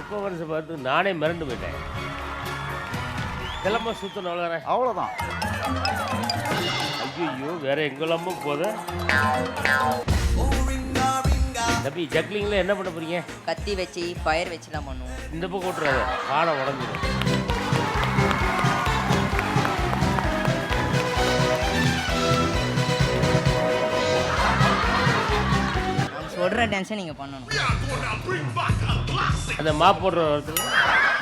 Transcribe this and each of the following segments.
பெர்ஃபார்மன்ஸை பார்த்து நானே மிரண்டு போயிட்டேன். கிளம்ப சுத்தணும் அவ்வளோதானே. அவ்வளோதான். ஐயோ வேற எங்கெல்லாமோ போத. தம்பி ஜக்லிங்கில் என்ன பண்ண போறீங்க? கத்தி வச்சு ஃபயர் வச்சுலாம் பண்ணுவோம். இந்த பக்கம் விட்டுறாத, காலை உடஞ்சிடும். சொல்கிற டான்ஸை நீங்கள் பண்ணணும். அந்த மாப் போடுற இடத்துல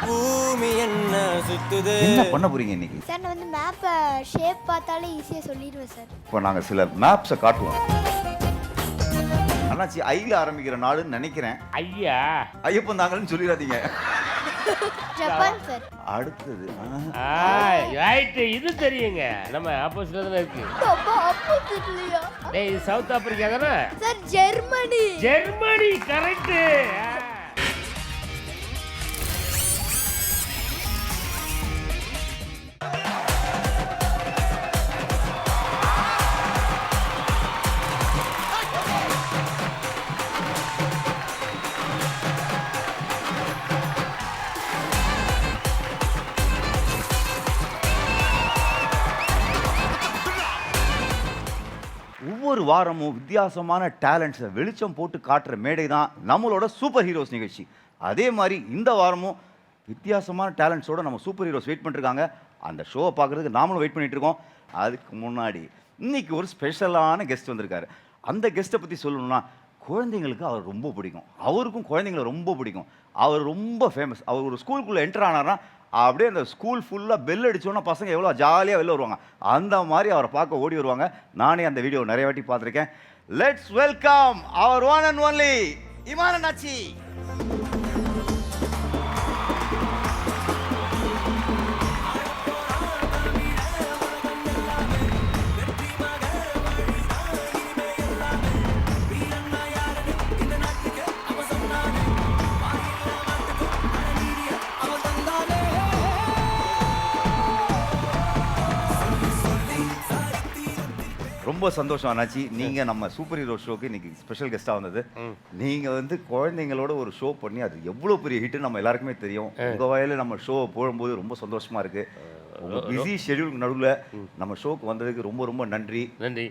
பூமி என்ன சுத்துது. என்ன பண்ண போறீங்க இன்னைக்கு? சார் நான் வந்து மேப்பை ஷேப் பார்த்தாலே ஈஸியாக சொல்லிடுவேன் சார். இப்போ நாங்கள் சில மேப்ஸை காட்டுவோம். அண்ணாச்சி ஐல ஆரம்பிக்கிற நாடுன்னு நினைக்கிறேன். ஐயா ஐயப்பன் தாங்கன்னு சொல்லிடாதீங்க. Japan sir. அடுத்தது ரைட்டு, இது தெரியுங்க. நம்ம ஆப்போசிட்ல தானே இருக்கு. அப்பா ஆப்போசிட்லையா? டேய் இது சவுத் ஆப்பிரிக்கா தானே? Sir Germany. Germany correct. ஒவ்வொரு வாரமும் வித்தியாசமான டேலண்ட்ஸை வெளிச்சம் போட்டு காட்டுற மேடை தான் நம்மளோட சூப்பர் ஹீரோஸ் நிகழ்ச்சி. அதே மாதிரி இந்த வாரமும் வித்தியாசமான டேலண்ட்ஸோட நம்ம சூப்பர் ஹீரோஸ் வெயிட் பண்ணிருக்காங்க. அந்த ஷோவை பார்க்குறதுக்கு நாமளும் வெயிட் பண்ணிட்டு இருக்கோம். அதுக்கு முன்னாடி இன்னைக்கு ஒரு ஸ்பெஷலான கெஸ்ட் வந்திருக்காரு. அந்த கெஸ்ட்டை பற்றி சொல்லணும்னா, குழந்தைங்களுக்கு அவர் ரொம்ப பிடிக்கும். அவருக்கும் குழந்தைங்களை ரொம்ப பிடிக்கும். அவர் ரொம்ப ஃபேமஸ். அவர் ஒரு ஸ்கூலுக்குள்ளே என்டர் ஆனார்னா அப்படியே அந்த ஸ்கூல் ஃபுல்லாக பெல் அடிச்சோன்னா பசங்க எவ்வளோ ஜாலியாக வெளில வருவாங்க. அந்த மாதிரி அவரை பார்க்க ஓடி வருவாங்க. நானே அந்த வீடியோ நிறைய வாட்டி பார்த்துருக்கேன். Let's welcome our one and only Imman Annachi. ரொம்ப சந்தோஷம் அண்ணாச்சி, நீங்கள் நம்ம சூப்பர் ஹீரோ ஷோக்கு இன்னைக்கு ஸ்பெஷல் கெஸ்ட்டாக வந்தது. நீங்கள் வந்து குழந்தைங்களோட ஒரு ஷோ பண்ணி அது எவ்வளோ பெரிய ஹிட்டு நம்ம எல்லாருக்குமே தெரியும். உங்கள் வயலில் நம்ம ஷோ போடும்போது ரொம்ப சந்தோஷமாக இருக்குது. பிஸி ஷெடியூலுக்கு நடுவில் நம்ம ஷோக்கு வந்ததுக்கு ரொம்ப ரொம்ப நன்றி. நன்றி.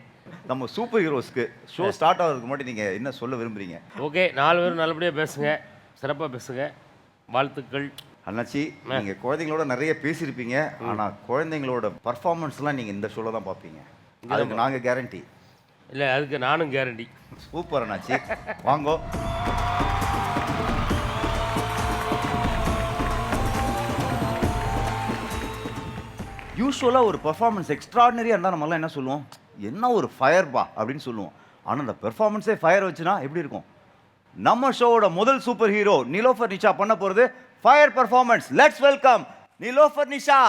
நம்ம சூப்பர் ஹீரோஸ்க்கு ஷோ ஸ்டார்ட் ஆகிறதுக்கு முன்னாடி நீங்கள் என்ன சொல்ல விரும்புகிறீங்க? ஓகே, 4 பேரும் நல்லபடியாக பேசுங்க, சிறப்பாக பேசுங்க, வாழ்த்துக்கள். அண்ணாச்சி, நீங்கள் குழந்தைங்களோட நிறைய பேசியிருப்பீங்க. ஆனால் குழந்தைங்களோட பர்ஃபார்மன்ஸ்லாம் நீங்கள் இந்த ஷோவில் தான் பார்ப்பீங்க. அதுக்கு நாங்கள் கேரண்டி. இல்லை, அதுக்கு நானும் கேரண்டி. சூப்பர் அண்ணாச்சி, வாங்கோ. யூஸ்வலாக ஒரு பெர்ஃபார்மன்ஸ் எக்ஸ்ட்ராடினரியாக இருந்தால் நம்மளாம் என்ன சொல்லுவோம்? என்ன ஒரு ஃபயர் பா அப்படின்னு சொல்லுவோம். ஆனால் அந்த பெர்ஃபார்மன்ஸே ஃபயர் வச்சுனா எப்படி இருக்கும்? நம்ம ஷோவோட முதல் சூப்பர் ஹீரோ நிலோஃபர் நிஷா பண்ண போகிறது fire performance. Let's welcome Nilofer Nisha.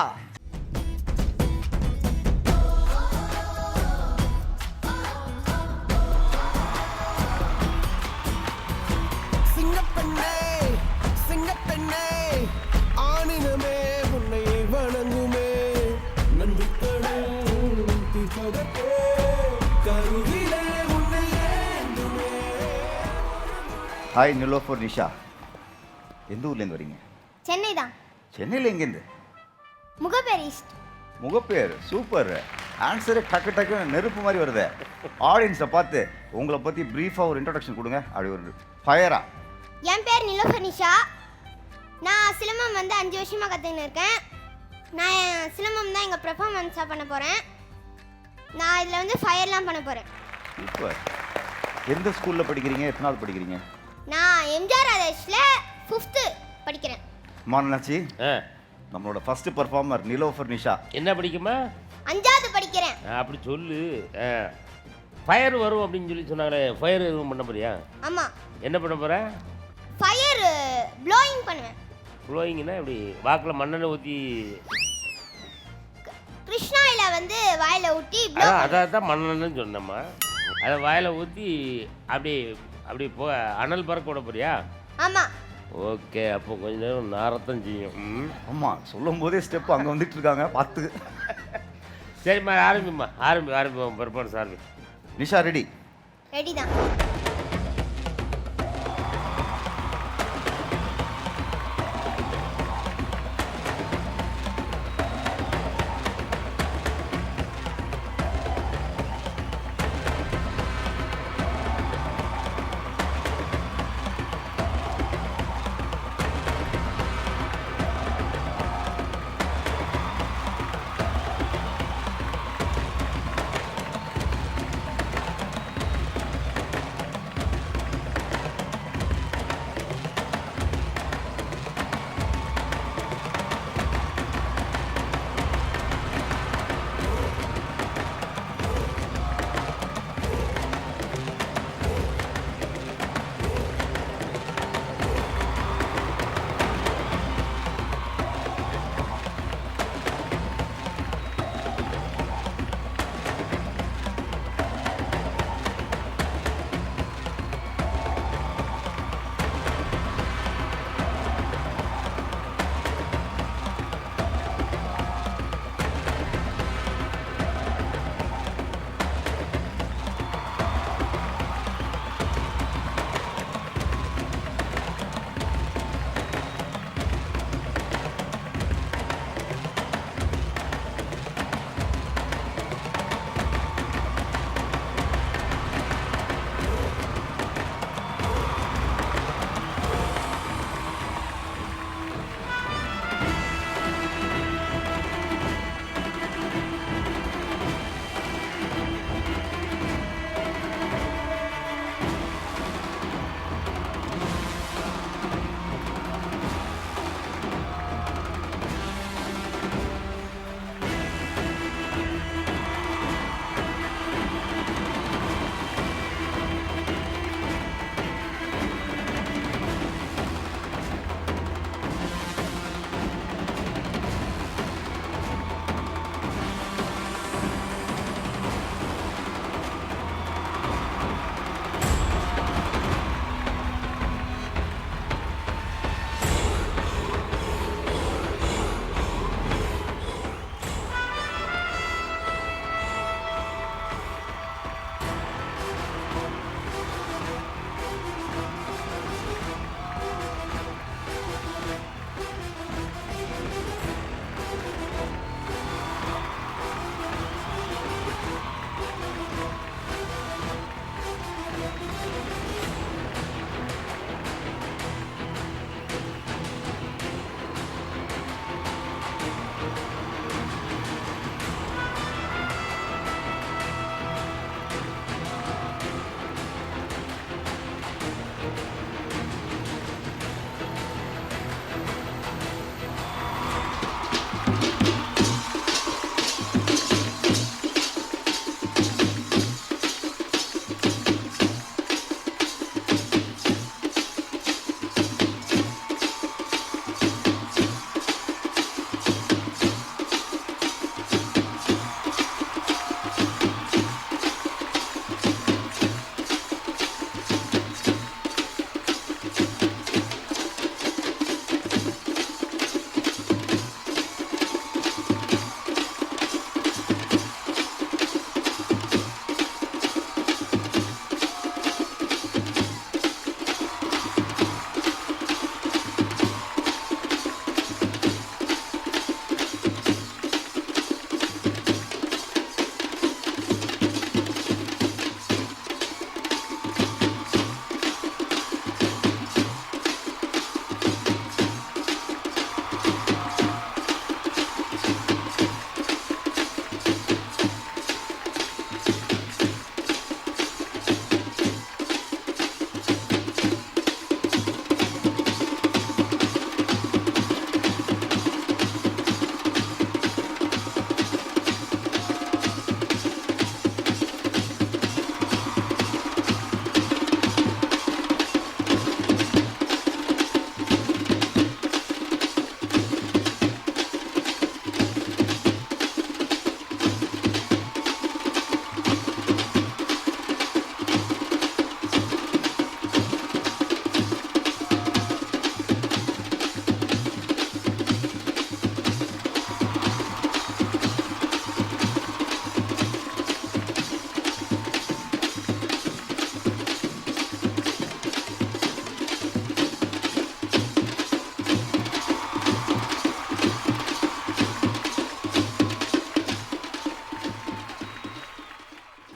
Hi Nilofer Nisha, எந்த ஊர்லேருந்து வரீங்க? சென்னை தான். சென்னையில் எங்கேருந்து? Mogappair east. Mogappair, super. Answer டக்கு டக்கு நெருப்பு மாதிரி வருது. ஆடியன்ஸை பார்த்து உங்களை பற்றி ப்ரீஃபாக ஒரு இன்ட்ரடக்ஷன் கொடுங்க. அப்படி ஒரு ஃபயரா. என் பேர் நிலோஃபர் நிஷா. நான் சிலம்பம் வந்து 5 வருஷமாக கற்றுன்னு இருக்கேன். நான் சிலம்பம் தான் எங்கள் பெர்ஃபார்மன்ஸாக பண்ண போகிறேன். நான் இதில் வந்து ஃபயர்லாம் பண்ண போகிறேன். சூப்பர். எந்த ஸ்கூலில் படிக்கிறீங்க? எத்தனாவது படிக்கிறீங்க? நான் எம்ஜிஆர் ஆதர்ஷில் 5th படிக்கிறேன். மானாச்சி, நம்மளோட ஃபர்ஸ்ட் பர்ஃபார்மர் நிலோஃபர் நிஷா. என்ன படிக்குமா? 5வது படிக்கிறேன். அப்படி சொல்லு. ஃபயர் வரும் அப்படின்னு சொல்லி சொன்னாங்களே, ஃபயர் எதுவும் பண்ண போறியா? ஆமாம். என்ன பண்ண போற? ஃபயர் ப்ளோயிங் பண்ணுவேன். ப்ளோயிங்னா இப்படி வாக்கில் மண்ணெண்ணெய் ஊற்றி கிருஷ்ணாயில வந்து வாயில் ஊற்றி ப்ளோ. அதான் மண்ணெண்ணெய்னு சொன்னம்மா. அதை வாயில் ஊற்றி அப்படி அப்படி போ அனல் பறக்க விட போறியா? ஆமாம். ஓகே, அப்போ கொஞ்ச நேரம் நாரத்தான் செய்யும். ஆமாம், சொல்லும் போதே ஸ்டெப் அங்கே வந்துட்டு இருக்காங்க பார்த்து. சரிம்மா, ஆரம்பிம்மா. ஆரம்பிப்போம் பெர்ஃபார்மன்ஸ் ஆரம்பி. நிஷா ரெடி? ரெடி தான்.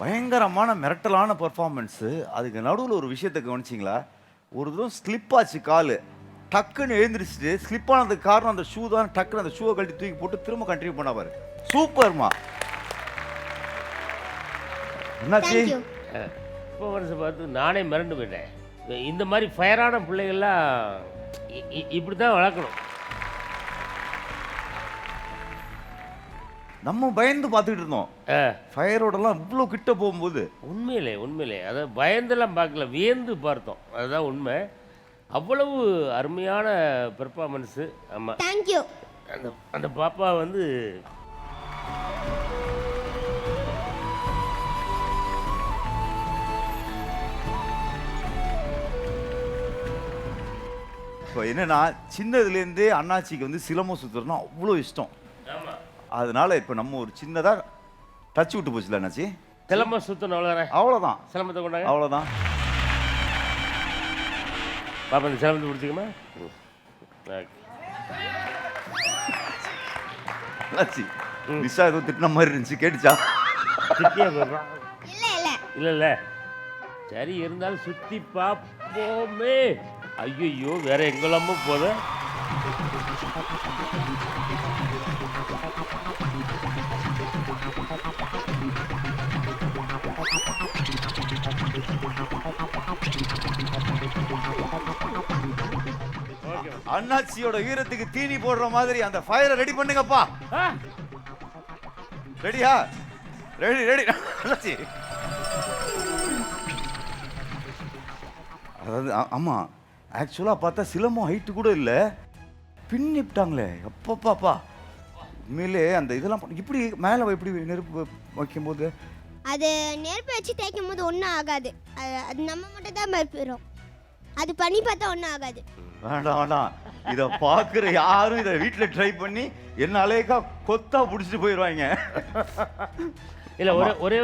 பயங்கரமான மிரட்டலான பெர்ஃபார்மன்ஸு. அதுக்கு நடுவில் ஒரு விஷயத்தை கவனிச்சிங்களா? ஒரு தூரம் ஸ்லிப் ஆச்சு காலு, டக்குன்னு எழுந்திரிச்சிட்டு ஸ்லிப் ஆனதுக்கு காரணம் அந்த ஷூ தான். டக்குன்னு அந்த ஷூவை கழட்டி தூக்கி போட்டு திரும்ப கண்டினியூ பண்ண பாரு. சூப்பர்மா. என்னாச்சு? தேங்க்யூ. பெர்ஃபார்மன்ஸை பார்த்து நானே மிரண்டு போயிட்டேன். இந்த மாதிரி ஃபயரான பிள்ளைகள்லாம் இப்படி தான் வளர்க்கணும். நம்ம பயந்து பார்த்துக்கிட்டு இருந்தோம் ஃபயரோடலாம் இவ்வளோ கிட்ட போகும்போது. உண்மையிலே அதாவது பயந்தெல்லாம் பார்க்கல, வியந்து பார்த்தோம். அதுதான் உண்மை. அவ்வளவு அருமையான பெர்ஃபார்மன்ஸு. ஆமாம், தேங்க்யூ. அந்த பாப்பா வந்து இப்போ என்னன்னா, சின்னதுலேருந்தே அண்ணாச்சிக்கு வந்து சிலம்பம் சுற்றுறதுனா அவ்வளோ இஷ்டம். அதனால இப்போ நம்ம ஒரு சின்னதாக டச் விட்டு போச்சுல அண்ணாச்சி. சிலம்பம் சுற்றணும், அவ்வளோதானே? அவ்வளோதான். சிலம்பத்தை கொண்டாங்க, அவ்வளோதான். பாப்பா இந்த சிலம்பத்தை பிடிச்சிக்கமா. அண்ணாச்சி நிஷா ஏதோ திட்டின மாதிரி இருந்துச்சு, கேட்டுச்சா? திட்டியா போடுறா? இல்லை இல்லை சரி, இருந்தாலும் சுற்றி பார்ப்போமே. ஐயோ வேற எங்கெல்லாமோ போத. அண்ணாச்சியோட வீரத்துக்கு தீனி போடுற மாதிரி அந்த ஃபயரை ரெடி பண்ணுங்கப்பா. ரெடியா? ரெடி அண்ணாச்சி. அதாவது ஆமாம், ஆக்சுவலாக பார்த்தா சிலம்பம் ஹைட்டு கூட இல்லை, பின்னிட்டாங்களே. எப்பப்பாப்பா, உண்மையிலே அந்த இதெல்லாம் இப்படி மேலே எப்படி நெருப்பு வைக்கும்போது அது நெருப்பு வச்சு தேய்க்கும் போது ஒன்றும் ஆகாது. அது நம்ம மட்டும் தான் மறுப்புறோம். அது பண்ணி பார்த்தா ஒன்றும் ஆகாது. வேண்டாம், இதை பார்க்குற யாரும் இதை வீட்டில் ட்ரை பண்ணி என்ன அலேக்கா கொத்தா பிடிச்சிட்டு போயிடுவாங்க. இல்லை, ஒரே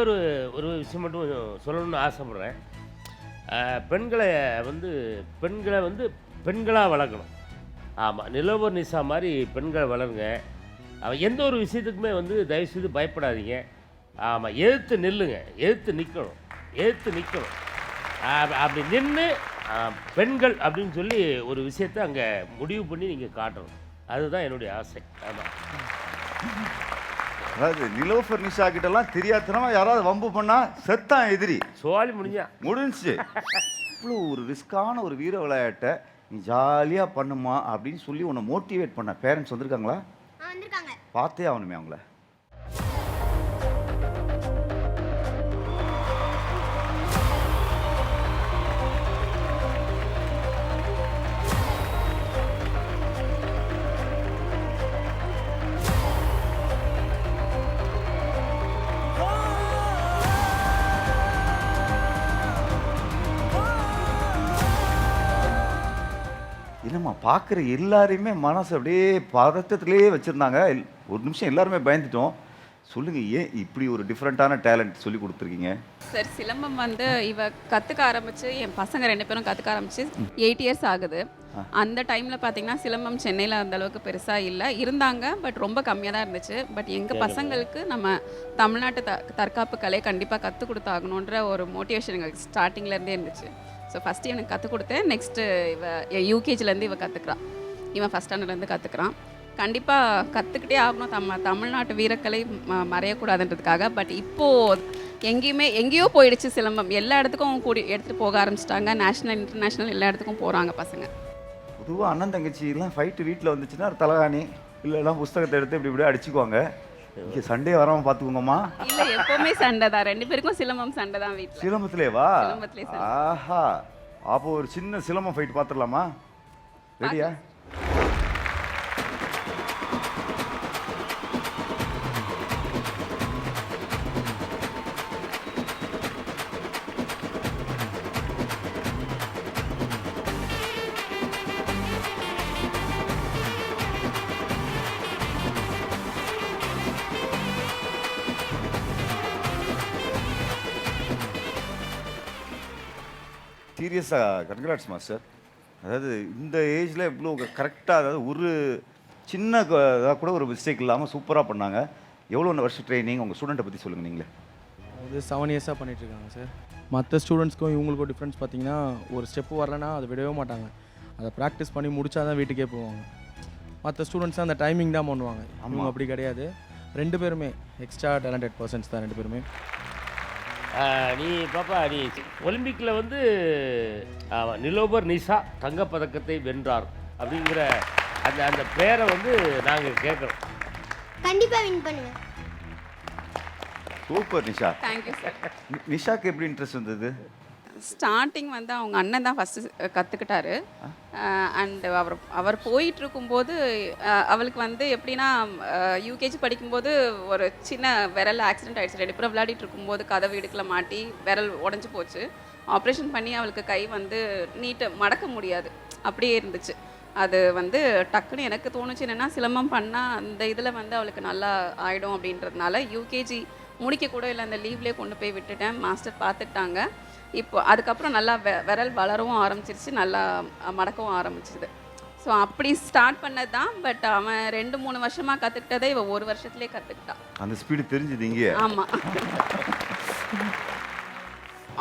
ஒரு விஷயம் மட்டும் சொல்லணும்னு ஆசைப்படுறேன். பெண்களை வந்து பெண்களாக வளர்க்கணும். ஆமாம், நிலோபர் நிஷா மாதிரி பெண்களை வளருங்க. எந்த ஒரு விஷயத்துக்குமே வந்து தயவுசெய்து பயப்படாதீங்க. ஆமாம், எதிர்த்து நில்லுங்க, எதிர்த்து நிற்கணும். அப்படி நின்று பெண்கள் அப்படின்னு சொல்லி ஒரு விஷயத்தை அங்கே முடிவு பண்ணி நீங்கள் காட்டணும். அதுதான் என்னுடைய ஆசை. ஆமாம், அதாவது நிலோஃபர் நிஷா கிட்டலாம் தெரியாதனமா யாராவது வம்பு பண்ணா செத்தான் எதிரி. சோழி முடிஞ்சு. இவ்வளோ ஒரு ரிஸ்கான ஒரு வீர விளையாட்டை நீ ஜாலியாக பண்ணுமா அப்படின்னு சொல்லி உன்னை மோட்டிவேட் பண்ண பேரண்ட்ஸ் வந்திருக்காங்களா? வந்திருக்காங்க. பார்த்தே ஆகணுமே அவங்கள. என்னம்மா பார்க்குற எல்லாரையுமே மனசு அப்படியே பதட்டத்திலே வச்சுருந்தாங்க. ஒரு நிமிஷம் எல்லாருமே பயந்துட்டோம். சொல்லுங்கள், ஏன் இப்படி ஒரு டிஃப்ரெண்ட்டான டேலண்ட் சொல்லி கொடுத்துருக்கீங்க? சார், சிலம்பம் வந்து இவ கற்றுக்க ஆரம்பித்து, என் பசங்க 2 பேரும் கற்றுக்க ஆரம்பித்து 8 இயர்ஸ் ஆகுது. அந்த டைமில் பார்த்தீங்கன்னா சிலம்பம் சென்னையில் அந்த அளவுக்கு பெருசாக இல்லை, இருந்தாங்க. பட் ரொம்ப கம்மியாக தான் இருந்துச்சு. பட் எங்கள் பசங்களுக்கு நம்ம தமிழ்நாட்டு தற்காப்பு கலையை கண்டிப்பாக கற்றுக் கொடுத்தாகணுன்ற ஒரு மோட்டிவேஷன் எங்களுக்கு ஸ்டார்டிங்லேருந்தே இருந்துச்சு. ஸோ ஃபஸ்ட்டு இவனுக்கு கற்றுக் கொடுத்தேன். நெக்ஸ்ட்டு யூகேஜிலேருந்து இவன் கற்றுக்குறான். இவன் ஃபஸ்ட் ஸ்டாண்டர்ட்லேருந்து கற்றுக்குறான். கண்டிப்பாக கற்றுக்கிட்டே ஆகணும். தமிழ்நாட்டு வீரக்கலை மறையக்கூடாதுன்றதுக்காக. பட் இப்போது எங்கேயோ போயிடுச்சு சிலம்பம். எல்லா இடத்துக்கும் எடுத்துகிட்டு போக ஆரம்பிச்சிட்டாங்க. நேஷ்னல் இன்டர்நேஷ்னல் எல்லா இடத்துக்கும் போகிறாங்க பசங்க. பொதுவாக அண்ணன் தங்கச்சிலாம் ஃபைட்டு வீட்டில் வந்துச்சுன்னா தலகாணி இல்லைன்னா புஸ்தகத்தை எடுத்து இப்படி அடிச்சுக்குவாங்க. இங்கே சண்டே வராமல் பார்த்துக்கோங்கம்மா. இல்லை, எப்போவுமே சண்டை தான். 2 பேருக்கும் சிலம்பம் சண்டை தான் வீட்டில். சிலம்பத்திலேவா? சிலம்பத்திலே. ஆஹா, அப்போ ஒரு சின்ன சிலம்பம் ஃபைட் பார்த்துடலாமா? ரெடியா? சீரியஸாக கன்கிராட்ஸ் மாஸ்டர். அதாவது இந்த ஏஜில் இவ்வளோ கரெக்டாக, அதாவது ஒரு சின்ன இதாக கூட ஒரு மிஸ்டேக் இல்லாமல் சூப்பராக பண்ணாங்க. எவ்வளோ வருஷம் ட்ரைனிங்? உங்கள் ஸ்டூடெண்ட்டை பற்றி சொல்லுங்கள் நீங்களே. இது 7 இயர்ஸாக பண்ணிகிட்ருக்காங்க சார். மற்ற ஸ்டூடெண்ட்ஸ்க்கும் இவங்களுக்கும் டிஃப்ரென்ஸ் பார்த்தீங்கன்னா ஒரு ஸ்டெப்பு வரலன்னா அதை விடவே மாட்டாங்க. அதை ப்ராக்டிஸ் பண்ணி முடிச்சா தான் வீட்டுக்கே போவாங்க. மற்ற ஸ்டூடெண்ட்ஸ் அந்த டைமிங் தான் பண்ணுவாங்க. அவங்க அப்படி கிடையாது. 2 பேருமே எக்ஸ்ட்ரா டேலண்டட் பர்சன்ஸ் தான் 2 பேருமே. நீ பாப்பா நீ ஒலிம்பிக்கில் வந்து நிலோபர் நிஷா தங்கப்பதக்கத்தை வென்றார் அப்படிங்கிற அந்த அந்த பேரை வந்து நாங்கள் கேட்குறோம். கண்டிப்பாக வின் பண்ணுவேன். சூப்பர் நிஷா. Thank you sir. நிஷாக்கு எப்படி இன்ட்ரெஸ்ட் வந்தது? ஸ்டார்டிங் வந்து அவங்க அண்ணன் தான் ஃபஸ்ட்டு கற்றுக்கிட்டாரு. அண்ட் அவர் போயிட்டு இருக்கும்போது அவளுக்கு வந்து எப்படின்னா யூகேஜி படிக்கும்போது ஒரு சின்ன விரல் ஆக்சிடென்ட் ஆகிடுச்சு. 2 பேரும் விளையாடிட்டு இருக்கும்போது கதவு இடுக்கில் மாட்டி விரல் உடஞ்சி போச்சு. ஆப்ரேஷன் பண்ணி அவளுக்கு கை வந்து மடக்க முடியாது, அப்படியே இருந்துச்சு. அது வந்து டக்குன்னு எனக்கு தோணுச்சு என்னென்னா சிலம்பம் பண்ணால் அந்த இதில் வந்து அவளுக்கு நல்லா ஆகிடும் அப்படின்றதுனால யூகேஜி முடிக்க கூட இல்லை, அந்த லீவ்லேயே கொண்டு போய் விட்டுட்டேன். மாஸ்டர் பார்த்துக்கிட்டாங்க. இப்போ அதுக்கப்புறம் நல்லா விரல் வளரவும் ஆரம்பிச்சிருச்சு, நல்லா மடக்கவும் ஆரம்பிச்சிது. ஸோ அப்படி ஸ்டார்ட் பண்ணது தான். பட் அவன் 2-3 வருஷமாக கற்றுக்கிட்டதை இவன் 1 வருஷத்துலேயே கற்றுக்கிட்டான். அந்த ஸ்பீடு தெரிஞ்சுது இங்கே. ஆமாம்.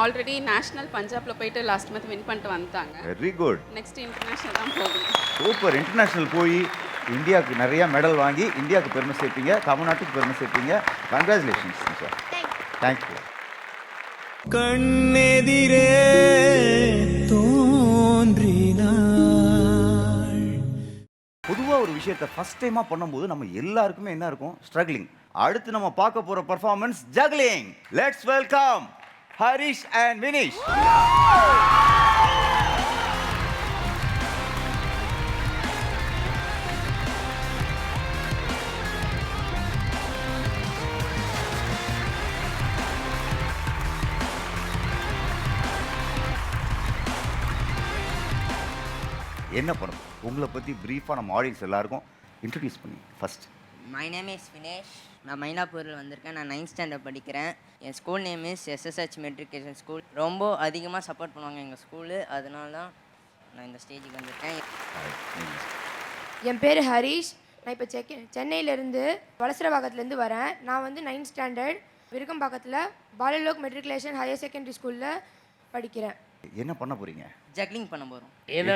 ஆல்ரெடி நேஷ்னல் பஞ்சாப்ல போயிட்டு லாஸ்ட் மந்த் வின் பண்ணிட்டு வந்துட்டாங்க. Very good. நெக்ஸ்ட் இன்டர்நேஷனல் தான் போகுது. சூப்பர். இன்டர்நேஷனல் போய் இந்தியாவுக்கு நிறைய மெடல் வாங்கி இந்தியாவுக்கு பெருமை சேர்ப்பீங்க, தமிழ்நாட்டுக்கு பெருமை சேர்ப்பீங்க. கங்க்ராச்சுலேஷன்ஸ் நிஷா. தேங்க்யூ. கண்ணெதிரே தோன்றினாள். பொதுவாக ஒரு விஷயத்தை ஃபர்ஸ்ட் டைமாக பண்ணும்போது நம்ம எல்லாருக்குமே என்ன இருக்கும்? ஸ்ட்ரகிளிங். அடுத்து நம்ம பார்க்க போகிற performance juggling. Let's welcome Harish and Vinish. என்ன பண்ணணும்? உங்களை பற்றி ப்ரீஃபாக நம்ம ஆடியன்ஸ் எல்லாருக்கும் இன்ட்ரடியூஸ் பண்ணி first. My name is Vinesh. நான் மயிலாப்பூரில் வந்திருக்கேன். நான் 9th ஸ்டாண்டர்ட் படிக்கிறேன். என் school name is SSH matriculation school. ரொம்ப அதிகமாக சப்போர்ட் பண்ணுவாங்க எங்கள் ஸ்கூலு. அதனால தான் நான் இந்த ஸ்டேஜுக்கு வந்திருக்கேன். என் பேர் ஹரிஷ். நான் இப்போ சென்னையிலேருந்து வலசரவாக்கத்துலேருந்து வரேன். நான் வந்து 9th ஸ்டாண்டர்ட் விருகம்பாக்கத்தில் பாலலோக் மெட்ரிகுலேஷன் ஹையர் செகண்டரி ஸ்கூலில் படிக்கிறேன். என்ன பண்ண போகிறீங்க? ஜக்லிங் பண்ண போகிறோம்.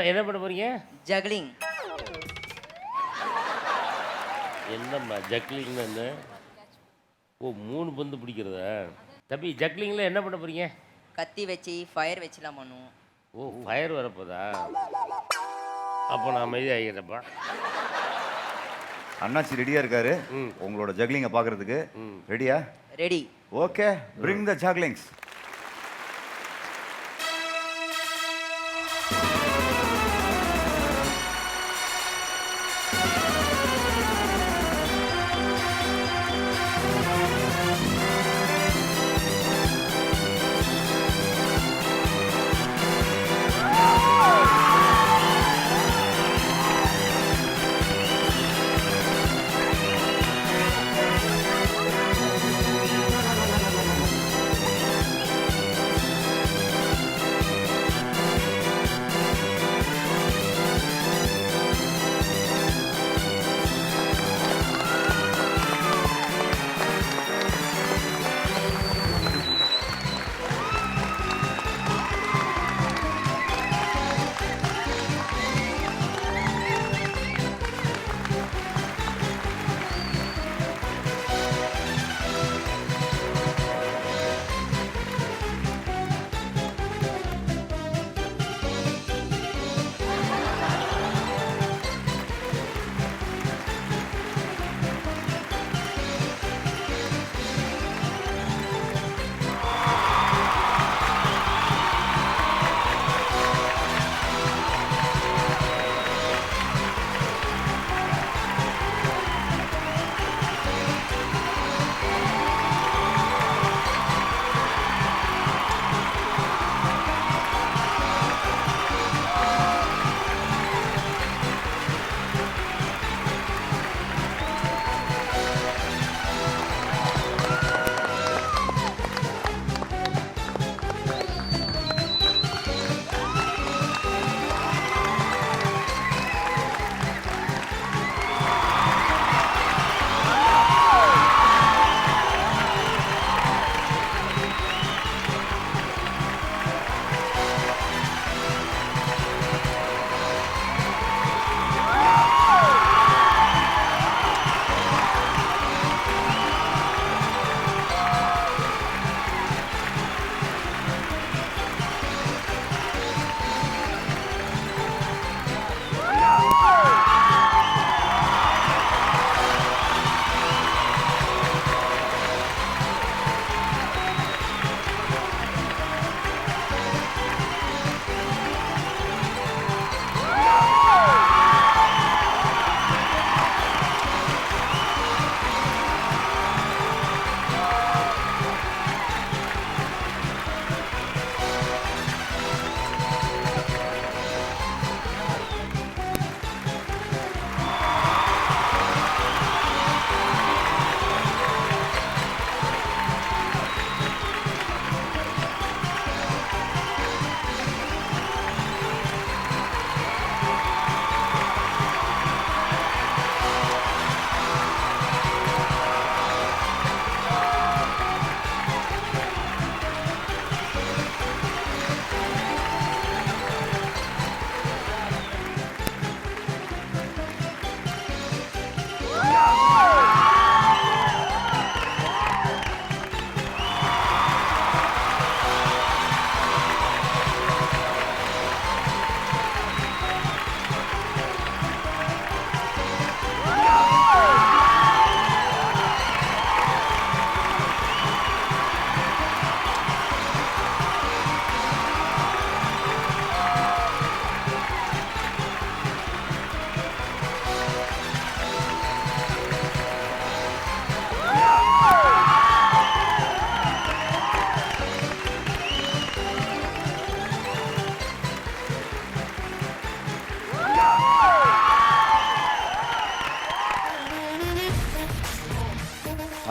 என்ன பண்ண போகிறீங்க? ஜக்லிங். என்னம்மா ஜக்லிங்னு? ஓ, 3 பந்து பிடிக்கிறதா? தம்பி ஜக்லிங்கில் என்ன பண்ண போகிறீங்க? கத்தி வச்சு ஃபயர் வச்சுலாம் பண்ணுவோம். ஓ, ஃபயர் வரப்போதா? அப்போ நான் அமைதியாகிறப்பா. அண்ணாச்சி ரெடியாக இருக்காரு உங்களோட ஜக்லிங்கை பார்க்குறதுக்கு. ரெடியா? Ready. Okay, bring the jugglings.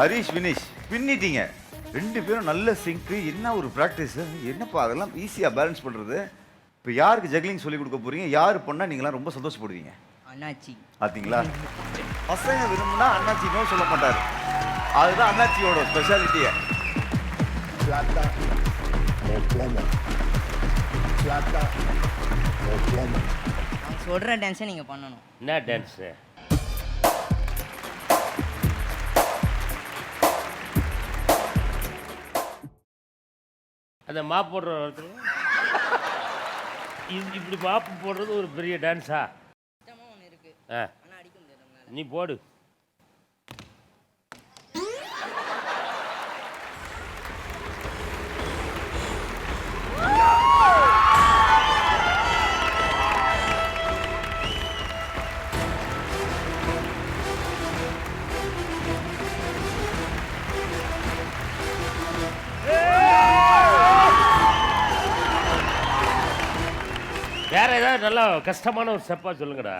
Harish Vinesh பின்னிட்டீங்க. 2 பேரும் நல்ல சிங்க்கு. என்ன ஒரு ப்ராக்டிஸ், என்னப்பா அதெல்லாம் ஈஸியாக பேலன்ஸ் பண்ணுறது. இப்போ யாருக்கு ஜக்லிங் சொல்லி கொடுக்க போறீங்க? யார் பண்ணால் நீங்களாம் ரொம்ப சந்தோஷப்படுவீங்க? அண்ணாச்சி. பார்த்தீங்களா, பசங்க விரும்புனா அண்ணாச்சி நோ சொல்ல மாட்டார். அதுதான் அண்ணாச்சியோட ஸ்பெஷாலிட்டியை. அவங்க சொல்கிற டான்ஸை நீங்கள் பண்ணணும். என்ன டான்ஸு? அந்த மாப் போடுற இடத்துல இப்படி மாப்பு போடுறது ஒரு பெரிய டான்ஸா? ஒன்று இருக்குது, ஆ, ஆனால் அடிக்க முடியாது நம்மளால. நீ போடு. வேற ஏதாவது நல்லா கஷ்டமான ஒரு ஸ்டெப்பா சொல்லுங்கடா.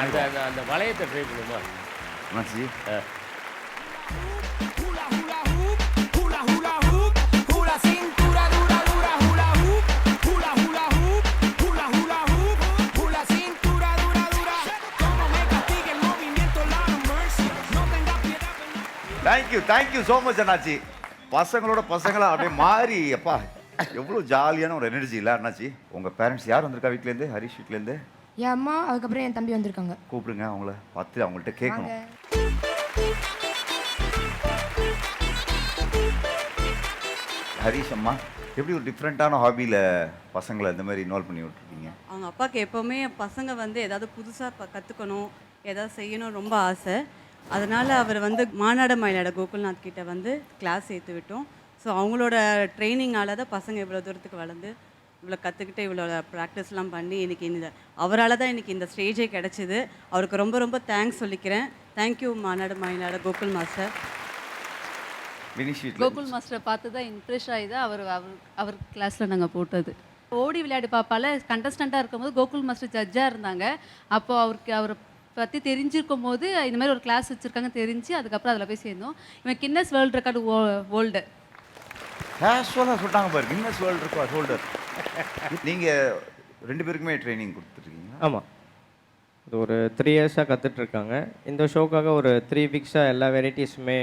அந்த அந்த அந்த வளையத்தை ட்ரை பண்ணுமா அண்ணாச்சி? தேங்க்யூ ஸோ மச் அண்ணாச்சி. பசங்களோட பசங்களா அப்படியே மாறி அப்பா எவ்வளோ ஜாலியான ஒரு எனர்ஜி இல்லை அண்ணாச்சி? உங்கள் பேரண்ட்ஸ் யார் வந்திருக்கா வீட்டிலேருந்து? ஹரிஷ் வீட்டிலேருந்து என் அம்மா, அதுக்கப்புறம் என் தம்பி வந்திருக்காங்க. கூப்பிடுங்க, அவங்கள பார்த்து அவங்கள்ட்ட கேட்கணும். ஹரிஷ் அம்மா, எப்படி ஒரு டிஃப்ரெண்ட்டான ஹாபியில் பசங்களை இந்த மாதிரி இன்வால்வ் பண்ணி விட்டுருக்கீங்க? அவங்க அப்பாவுக்கு எப்போவுமே பசங்க வந்து ஏதாவது புதுசாக கற்றுக்கணும், ஏதாவது செய்யணும் ரொம்ப ஆசை. அதனால் அவர் வந்து மாநாடு மயிலாட கோகுல்நாத் கிட்ட வந்து கிளாஸ் சேர்த்து விட்டோம். ஸோ அவங்களோட ட்ரைனிங்கால தான் பசங்க இவ்வளோ தூரத்துக்கு வளர்ந்து இவ்வளோ கற்றுக்கிட்டு இவ்வளோ ப்ராக்டிஸ்லாம் பண்ணி இன்றைக்கி இந்த அவரால் தான் இன்றைக்கி இந்த ஸ்டேஜே கிடச்சிது. அவருக்கு ரொம்ப ரொம்ப தேங்க்ஸ் சொல்லிக்கிறேன். தேங்க்யூ மாநாடு மயிலாட கோகுல் மாஸ்டர். கோகுல் மாஸ்டரை பார்த்து தான் இம்ப்ரெஸ் ஆகி தான் அவர் கிளாஸில் நாங்கள் போட்டது. ஓடி விளையாடு பாப்பால் கண்டஸ்டண்ட்டாக இருக்கும்போது கோகுல் மாஸ்டர் ஜட்ஜாக இருந்தாங்க. அப்போது அவரை பற்றி தெரிஞ்சிருக்கும் போது இந்த மாதிரி ஒரு கிளாஸ் வச்சுருக்காங்க தெரிஞ்சு அதுக்கப்புறம் அதில் போய் சேர்ந்தோம். இவன் கின்னஸ் வேர்ல்டு ரெக்கார்டு ஹோல்டர். கேஷுவலாக சொல்லிட்டாங்க பாரு, கின்னஸ் வேர்ல்டு ரெக்கார்ட் ஹோல்டர். நீங்கள் 2 பேருக்குமே ட்ரைனிங் கொடுத்துருக்கீங்க? ஆமாம், இது ஒரு 3 இயர்ஸாக கற்றுட்ருக்காங்க. இந்த ஷோக்காக ஒரு 3 வீக்ஸாக எல்லா வெரைட்டிஸுமே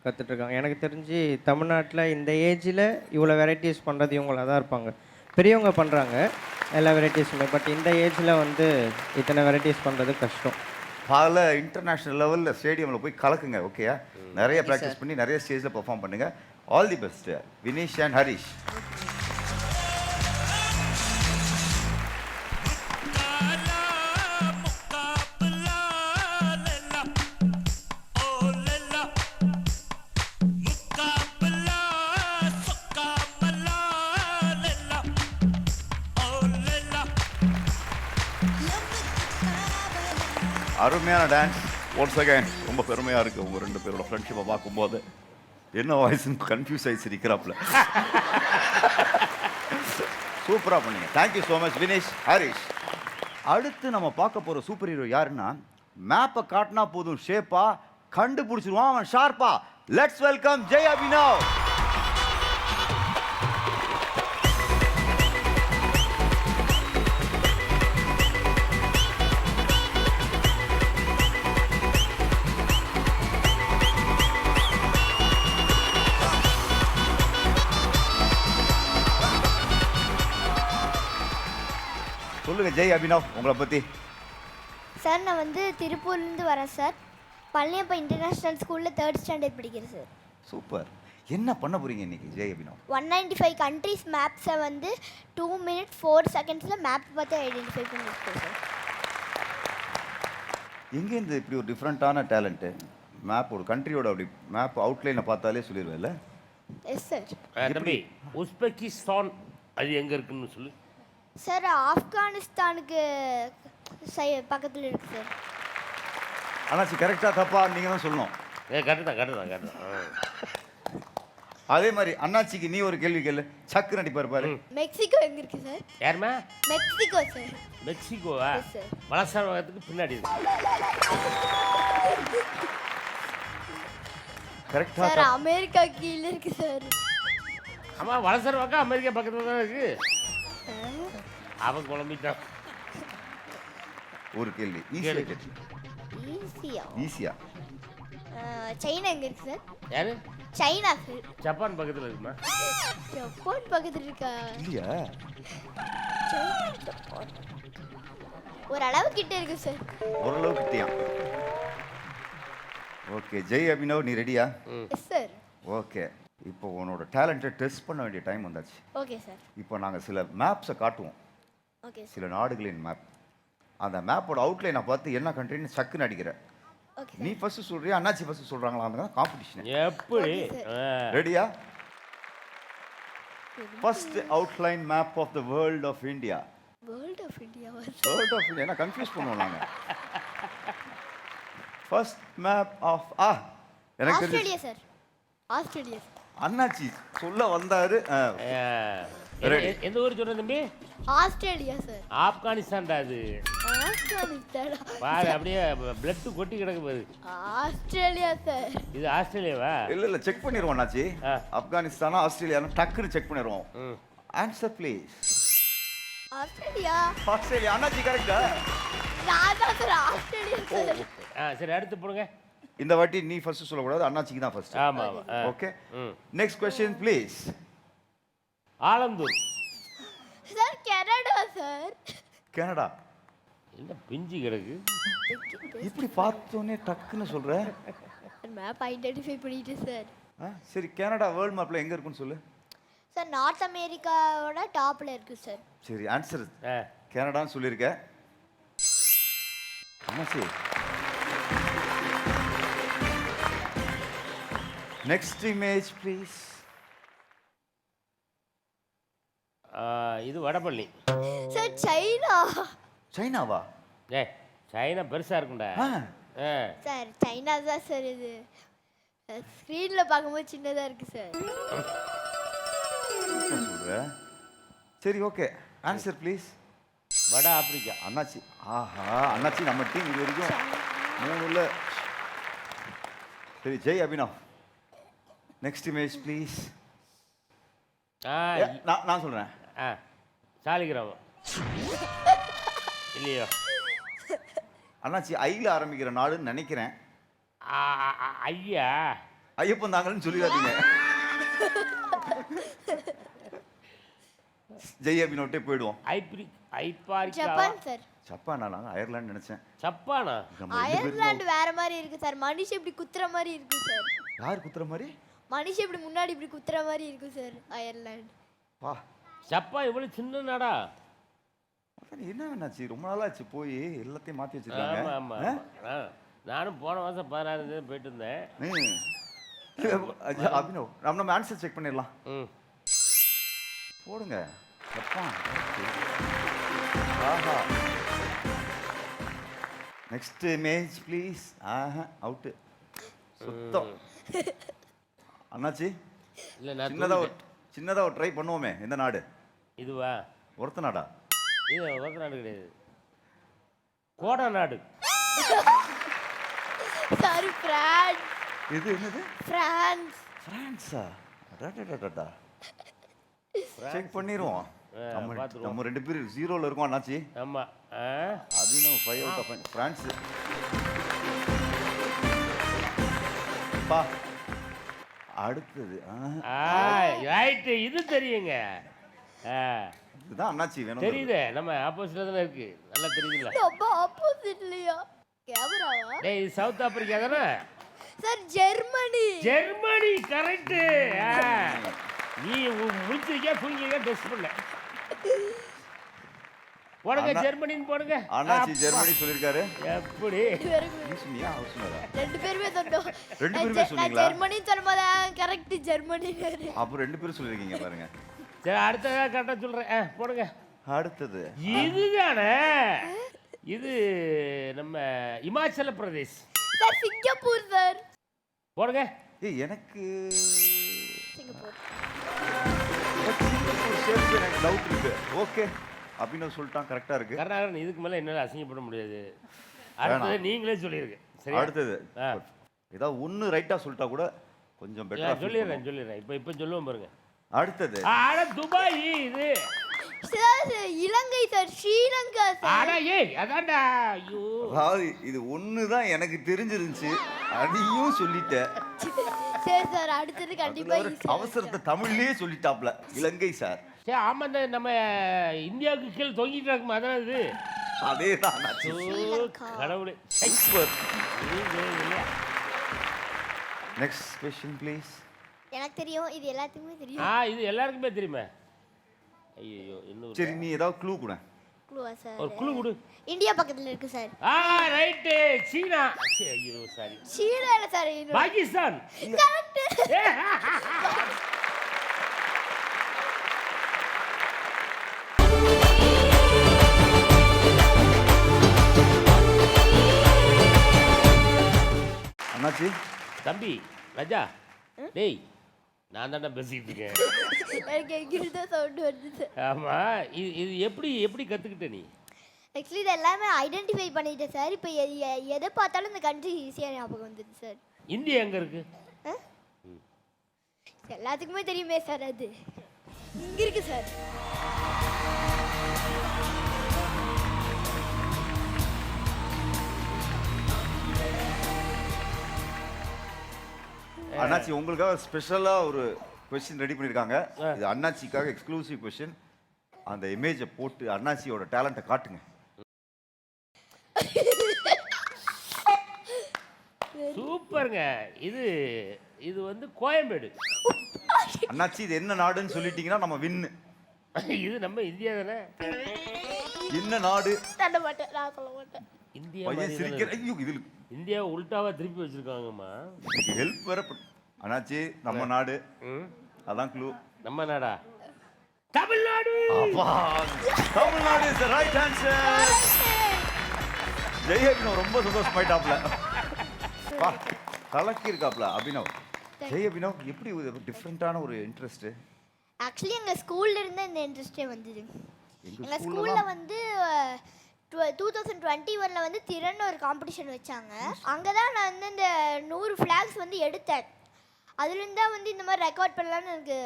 கற்றுட்ருக்காங்க. எனக்கு தெரிஞ்சு தமிழ்நாட்டில் இந்த ஏஜில் இவ்வளோ வெரைட்டிஸ் பண்ணுறது இவங்கள தான் இருப்பாங்க. பெரியவங்க பண்ணுறாங்க எல்லா வெரைட்டிஸுமே, பட் இந்த ஏஜில் வந்து இத்தனை வெரைட்டிஸ் பண்ணுறது கஷ்டம். பல இன்டர்நேஷ்னல் லெவலில் ஸ்டேடியமில் போய் கலக்குங்க. ஓகேயா, நிறைய ப்ராக்டிஸ் பண்ணி நிறைய ஸ்டேஜில் பெர்ஃபார்ம் பண்ணுங்கள். All the best Vinesh and Harish. அருமையான டான்ஸ். ஒன்ஸ் அகைன் ரொம்ப பெருமையாக இருக்குது உங்கள் 2 பேரோட ஃப்ரெண்ட்ஷிப்பை பார்க்கும்போது. என்ன வாய்ஸ்ன்னு கன்ஃபியூஸ் ஆகி சிரிக்கிறாப்புல. சூப்பராக பண்ணீங்க. Thank you so much Vinesh, Harish. அடுத்து நம்ம பார்க்க போகிற சூப்பர் ஹீரோ யாருன்னா, மேப்பை காட்டினா போதும் ஷேப்பா கண்டுபிடிச்சிருவான் அவன் ஷார்ப்பா. Let's welcome Jai Abhinav. சொல்லுங்க ஜெய் அபினவ், உங்களை பற்றி. சார் நான் வந்து திருப்பூர்லேருந்து வரேன் சார். பழனியப்பா இன்டர்நேஷ்னல் ஸ்கூலில் 3rd ஸ்டாண்டர்ட் படிக்கிறேன் சார். சூப்பர். என்ன பண்ண போறீங்க இன்னைக்கு ஜெய் அபினவ்? 195 கண்ட்ரீஸ் மேப்ஸை வந்து 2 minutes 4 secondsல மேப் பார்த்து ஐடென்டிஃபை பண்ணிருக்கோம் சார். எங்கேருந்து இப்படி ஒரு டிஃப்ரெண்ட்டான டேலண்ட்டு? மேப் ஒரு கண்ட்ரியோட அப்படி மேப் அவுட்லைனை பார்த்தாலே சொல்லிடுவேன்ல. Yes sir. தம்பி உஸ்பெகிஸ்தான் அது எங்கே இருக்குன்னு சொல்லு. சார் ஆப்கானிஸ்தானுக்கு பக்கத்தில் இருக்கு சார். அண்ணாச்சி கரெக்டாக தப்பா நீங்கள் தான் சொல்லணும். கரெக்டு. அதே மாதிரி அண்ணாச்சிக்கு நீ ஒரு கேள்வி கேளு, சக்கு நடிப்பார் பாரு. மெக்சிகோ எங்க இருக்கு சார்? யாருமா? Mexico sir. மெக்சிகோவா? Yes sir. வலசரவாகத்துக்கு பின்னாடி இருக்கு. கரெக்டா சார் அமெரிக்கா கீழ இருக்கு சார். ஆமாம், வலசரவாக்கம் அமெரிக்கா பக்கத்தில் தான் இருக்கு. அவன் குழம்பிட்டான். ஒரு கேள்வி ஈஸியா கேட்டு. ஈஸியா சைனா எங்க இருக்கு சார்? யாரு? China sir. ஜப்பான் பக்கத்தில் இருக்குமா? ஜப்பான் பக்கத்துல இருக்கா? இல்லையா? ஒரு அளவு கிட்ட இருக்கு சார். ஓரளவு கிட்டியா? ஓகே ஜெய் அபினவ், நீ ரெடியா? Yes sir. ஓகே, இப்போ உன்னோட டேலண்ட்டை டெஸ்ட் பண்ண வேண்டிய டைம் வந்தாச்சு. Okay sir. இப்போ நாங்கள் சில மேப்ஸை காட்டுவோம், ஓகே சார். சில நாடுகளின் மேப். அந்த மேப்போட அவுட்லைனை பார்த்து என்ன கண்ட்ரின்னு சக்குன்னு அடிக்கிற. ஓகே நீ ஃபர்ஸ்ட் சொல்றியா அண்ணாச்சி ஃபர்ஸ்ட் சொல்றாங்களா? காம்படிஷன். எப்படி? ரெடியா? First outline map of the world of India. World of India. World of India என்ன கன்ஃபியூஸ் பண்ணுவோம் நாங்க. ஃபர்ஸ்ட் மேப் ஆஃப் எனக்கு ஆஸ்திரேலியா சார். ஆஸ்திரேலியா. அண்ணாச்சி சொல்ல வந்தாரு. எந்த ஊர் சொல்ற தம்பி? Australia sir. ஆப்கானிஸ்தான்டா அது. ஆப்கானிஸ்தான். பாரு அப்படியே பிளட் கொட்டி கிடக்கு பாரு. Australia sir. இது ஆஸ்திரேலியாவா? இல்ல செக் பண்ணிடுவோம் அண்ணாச்சி. ஆப்கானிஸ்தானா ஆஸ்திரேலியானா டக்குன்னு செக் பண்ணிடுவோம். Answer please. ஆஸ்திரேலியா. ஆஸ்திரேலியா. அண்ணாச்சி கரெக்ட்டா? நான் தான் சார் ஆஸ்திரேலியா சார். சரி அடுத்து போடுங்க. இந்த வாட்டி நீ ஃபர்ஸ்ட் சொல்லக்கூடாது, அண்ணாச்சிக்கு தான் ஃபர்ஸ்ட். ஆமா. Okay, next question please. Alandur. Sir Canada sir. Canada என்ன பிஞ்சு கிடக்கு? இப்படி பார்த்தோன்னே டக்குன்னு சொல்ற. மேப் ஐடென்டிஃபை பண்ணிட்டு சார். சரி, கனடா வேர்ல்ட் மேப்ல எங்க இருக்குன்னு சொல்லு. சார் நார்த் அமெரிக்காவோட டாப்ல இருக்கு சார். சரி, ஆன்சர் கனடான்னு சொல்லியிருக்க. அண்ணாச்சி நெக்ஸ்ட் இமேஜ் ப்ளீஸ். இது வடபள்ளி. Sir China. சைனாவா? சைனா பெருசா இருக்கும்டா. சார் சைனா தான் சார். இது ஸ்க்ரீன்ல பார்க்கும்போது சின்னதா இருக்கு சார். சொல்ற. சரி ஓகே, ஆன்சர் ப்ளீஸ். வட ஆப்பிரிக்கா. அண்ணாச்சி அண்ணாச்சி நம்ம டீம் இது வரைக்கும் 3ல. சரி Jai Abhinav, next image please. நான் சொல்றேன். சாலிகிராமம் இல்லையோ? அண்ணாச்சி ஐல ஆரம்பிக்கிற நாடுன்னு நினைக்கிறேன். ஐயா ஐயப்பன் தாங்கன்னு சொல்லிடாதீங்க. ஜெய் அபினவ்ட்டே போயிடுவோம். Japan sir. ஜப்பானா? நான் அயர்லாந்து நினைச்சேன். ஜப்பானா? அயர்லாந்து வேற மாதிரி இருக்கு சார். மனுஷன் இப்படி குத்துற மாதிரி இருக்கு சார். யார் குத்துற மாதிரி? மனுஷன் இப்படி முன்னாடி இப்படி குத்துற மாதிரி இருக்கு சார் அயர்லாந்து. வா, ஜப்பான் இவ்வளவு சின்ன நாடா? என்ன வேணாச்சு, ரொம்ப நாளாச்சு போய் எல்லாத்தையும் மாற்றி வச்சிருக்காங்க. ஆமாம். நானும் போன மாதம் 16 போயிட்டு இருந்தேன். அபினவ், நம்ம ஆன்சர் செக் பண்ணிடலாம். போடுங்க. ஜப்பான். ஆஹா, நெக்ஸ்ட் இமேஜ் ப்ளீஸ். அவுட்டு சுத்தம். அண்ணாச்சி இல்லை, நான் சின்னதாக ஒரு ட்ரை பண்ணுவோமே. எந்த நாடு இதுவா? ஒருத்த நாடா? இது ஒருத்த நாடு கிடையாது, கோடா நாடு. Sorry, France. இது என்னது? பிரான்ஸ். பிரான்ஸா? அடடடடடா. செக் பண்ணிடுவோம். நம்ம 2 பேர் 0ல இருக்கோம் அண்ணாச்சி. ஆமா. Abhinav 5 out of 5. பிரான்ஸ். பா, அடுத்தது ரைட். இது தெரியுங்க. இதுதான் அண்ணாச்சி வேணும். தெரியுது, நம்ம ஆப்போசிட்ல தானே இருக்கு. நல்லா தெரியுதுல்ல? நம்ம ஆப்போசிட்லயா? கேமராவா? டேய், இது சவுத் ஆப்பிரிக்கா தானே? Sir Germany. Germany correct. நீ முடிச்சிருக்கியா தூங்கிருக்கியா டெஸ்ட் பண்ண. போடுங்க ஜெர்மனின்னு போடுங்க. அண்ணாச்சி ஜெர்மனி சொல்லியிருக்காரு. எப்படி நீ சொன்னியா அவர் சொன்னாரா? ரெண்டு பேருமே சொன்னோம். ரெண்டு பேருமே சொன்னீங்களா? ஜெர்மனி சொல்லும்போது கரெக்ட் ஜெர்மனி. அப்போ ரெண்டு பேரும் சொல்லியிருக்கீங்க பாருங்க. சரி அடுத்ததா கரெக்டாக சொல்கிறேன். போடுங்க. அடுத்தது இதுதானே, இது நம்ம Himachal Pradesh. Sir Singapore sir. போடுங்க. ஏய் எனக்கு சிங்கப்பூர். சிங்கப்பூர் எனக்கு டவுட் இருக்கு. ஓகே அப்படின்னு சொல்லிட்டான், கரெக்டாக இருக்கு. கர்நாடகன் இதுக்கு மேலே என்னால் அசிங்கப்பட முடியாது. அடுத்தது நீங்களே சொல்லிடுங்க. சரி அடுத்தது ஏதாவது ஒன்று ரைட்டாக சொல்லிட்டா கூட கொஞ்சம் பெட்டராக சொல்லிடுறேன். இப்போ சொல்லுவோம் பாருங்க. அடுத்தது துபாய். இது சார் இலங்கை சார், ஸ்ரீலங்கா சார். அதான்டா. ஐயோ அதாவது இது ஒன்று தான் எனக்கு தெரிஞ்சிருந்துச்சு, அதையும் சொல்லிட்டேன். சரி சார் அடுத்தது கண்டிப்பா அவசரத்தை தமிழ்லயே சொல்லிட்டாப்ல. இலங்கை சார். சரி ஆமா, இந்த நம்ம இந்தியாவுக்கு கீழே தொங்கிட்டு இருக்குமா, அதான் இது. அதே தான் கடவுளே. Next question please. எனக்கு தெரியும், இது எல்லாத்துக்குமே தெரியும். இது எல்லாருக்குமே தெரியுமே. ஐயோ இன்னும் சரி நீ ஏதாவது க்ளூ கொடு. க்ளூவா சார்? ஒரு க்ளூ கொடு. இந்தியா பக்கத்துல இருக்கு சார். ரைட். சீனா. ஐயோ சாரி, சீனா இல்ல சார், பாகிஸ்தான். கரெக்ட். அண்ணாச்சி. தம்பி ராஜா, டேய் நான் தானே பேசிட்டு இருக்கேன். எனக்கு எங்கிட்ட சவுண்ட் வருது சார். ஆமா, இது எப்படி எப்படி கத்துக்கிட்ட நீ? ஆக்சுவலி இது எல்லாமே ஐடென்டிஃபை பண்ணிட்டேன் சார். இப்போ எதை பார்த்தாலும் இந்த கண்ட்ரி ஈஸியாக ஞாபகம் வந்துடுது சார். இந்தியா எங்க இருக்கு? எல்லாத்துக்குமே தெரியுமே சார், அது இங்க இருக்கு சார். அண்ணாச்சி உங்களுக்காக ஸ்பெஷலாக ஒரு கொஸ்டின் ரெடி பண்ணியிருக்காங்க. இது அண்ணாச்சிக்காக எக்ஸ்க்ளூசிவ் கொஸ்டின். அந்த இமேஜை போட்டு அண்ணாச்சியோட டேலண்ட்டை காட்டுங்க. சூப்பருங்க. இது இது வந்து கோயம்பேடு. அண்ணாச்சி இது என்ன நாடுன்னு சொல்லிட்டீங்கன்னா நம்ம வின்னு. இது நம்ம இந்தியா தானே. என்ன நாடு? தட்ட மாட்டேன், நான் சொல்ல மாட்டேன். இந்தியா பையன் சிரிக்கிற. ஐயோ இதில் இந்தியா உல்டாவா திருப்பி வச்சிருக்காங்கம்மா. ஹெல்ப் வேற. அண்ணாச்சி நம்ம நாடு. அதான் க்ளூ. நம்ம நாடா? தமிழ்நாடு. அப்பா Tamil Nadu is the right answer. Jai Abhinav ரொம்ப சந்தோஷமாயிட்டாப்ல. வா கலக்கி இருக்காப்ல அபினவ். ஜெயபினவ் எப்படி ஒரு டிஃப்ரெண்டான ஒரு இன்ட்ரெஸ்ட்? ஆக்சுவலி எங்க ஸ்கூல்ல இருந்து இந்த இன்ட்ரெஸ்டே வந்தது. எங்க ஸ்கூல்ல வந்து 2021ல வந்து திறன் ஒரு காம்படிஷன் வச்சாங்க. அங்கே தான் நான் வந்து இந்த 100 ஃப்ளாக்ஸ் வந்து எடுத்தேன். அதுலேருந்து தான் வந்து இந்த மாதிரி ரெக்கார்ட் பண்ணலான்னு எனக்கு